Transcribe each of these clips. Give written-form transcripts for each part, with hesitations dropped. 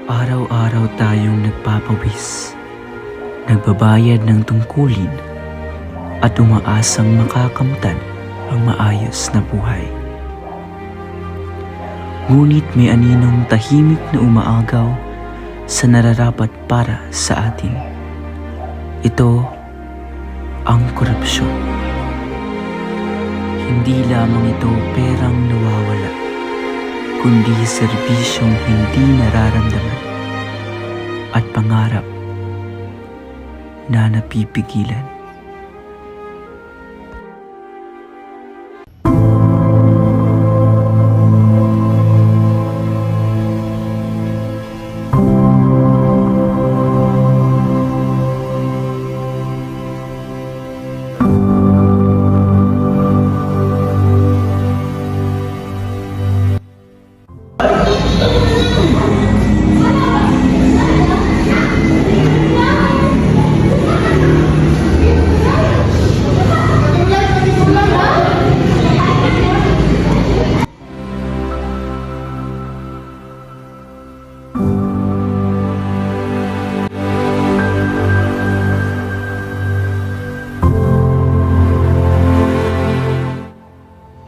Araw-araw tayong nagpapawis, nagbabayad ng tungkulin at umaasang makakamtan ang maayos na buhay. Ngunit may aninong tahimik na umaagaw sa nararapat para sa atin. Ito ang korupsyon. Hindi lamang ito perang nawawala, kundi serbisyong hindi nararamdaman at pangarap na napipigilan.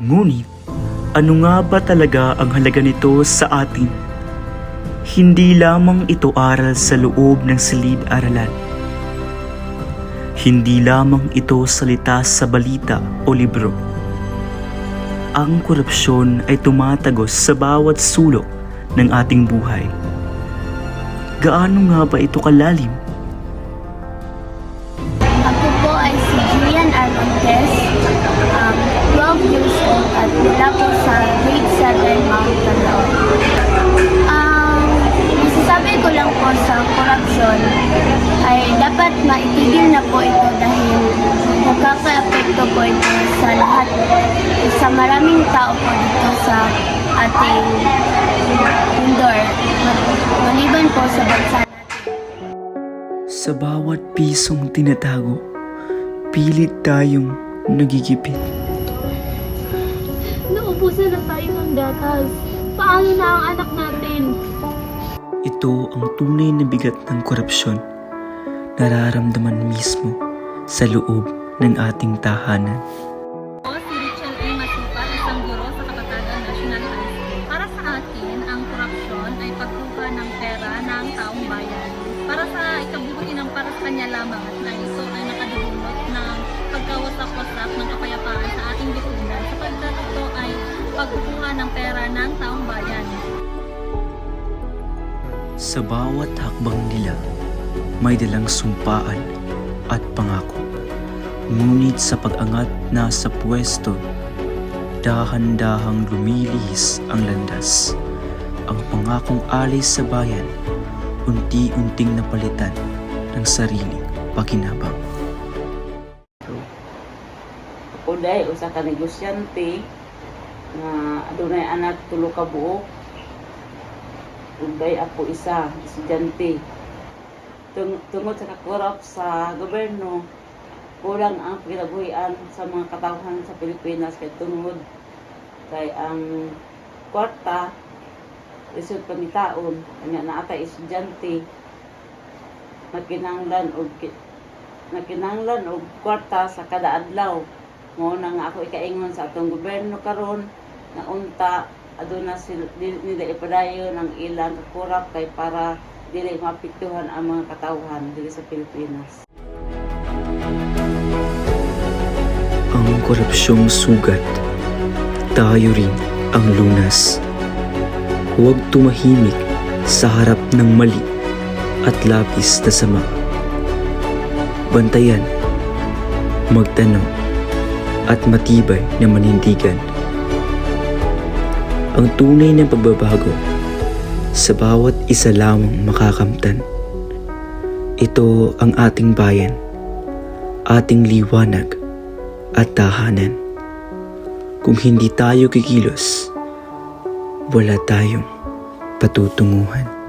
Ngunit, ano nga ba talaga ang halaga nito sa atin? Hindi lamang ito aral sa loob ng silid-aralan. Hindi lamang ito salita sa balita o libro. Ang korupsyon ay tumatagos sa bawat sulok ng ating buhay. Gaano nga ba ito kalalim? Ako po ay si Julian Arcontes, 12 years old at mula po sa grade 7 Mount Talon. Masasabi ko lang po sa korupsyon ay dapat maitigil na po ito dahil nakaka-apekto po ito sa lahat, sa maraming tao po dito sa ating indoor, maliban po sa bansa natin. Sa bawat pisong tinatago, pilit tayong nagigipit. Naubusan na tayo ng gatas. Paano na ang anak natin? Ito ang tunay na bigat ng korupsyon, nararamdaman mismo sa loob ng ating tahanan. Ako si Richel A. Matupa, isang guro sa Kapatagan National High School. Para sa akin, ang korupsyon ay pagkuha ng pera ng taong bayan para sa ikabubuti ng para sa kanya lamang at na ito ay nakadulot ng pagkawasak-wasak ng kapayapaan sa ating lipunan sapagkat ito ay pagkuha ng pera ng taong bayan. Sa bawat hakbang nila, may dalang sumpaan at pangako. Ngunit sa pag-angat na sa pwesto, dahan-dahang lumilihis ang landas. Ang pangakong alay sa bayan, unti-unting napalitan ng sariling pakinabang. Ako dahil usa ka negosyante nga adunay anak tulo ka buok. Ugay ako isa, estudyante. Tungod sa kakorap sa gobyerno, kulang ang pinabuhian sa mga katawhan sa Pilipinas kay tungod kay ang kwarta lisod pangitaon kanya naatay estudyante nakinanglan og kwarta sa kada adlaw. Mo na nga ako ikaingon sa atong gobyerno karon na unta aduna nila ipadayon ang ilang kakurap kay para dili mapiktuhan ang mga katawhan dili sa Pilipinas. Ang korupsyong sugat, tayo rin ang lunas. Huwag tumahimik sa harap ng mali at labis na sama. Bantayan, magtanong, at matibay na manindigan. Ang tunay ng pagbabago sa bawat isa lamang makakamtan. Ito ang ating bayan, ating liwanag at tahanan. Kung hindi tayo kikilos, wala tayong patutunguhan.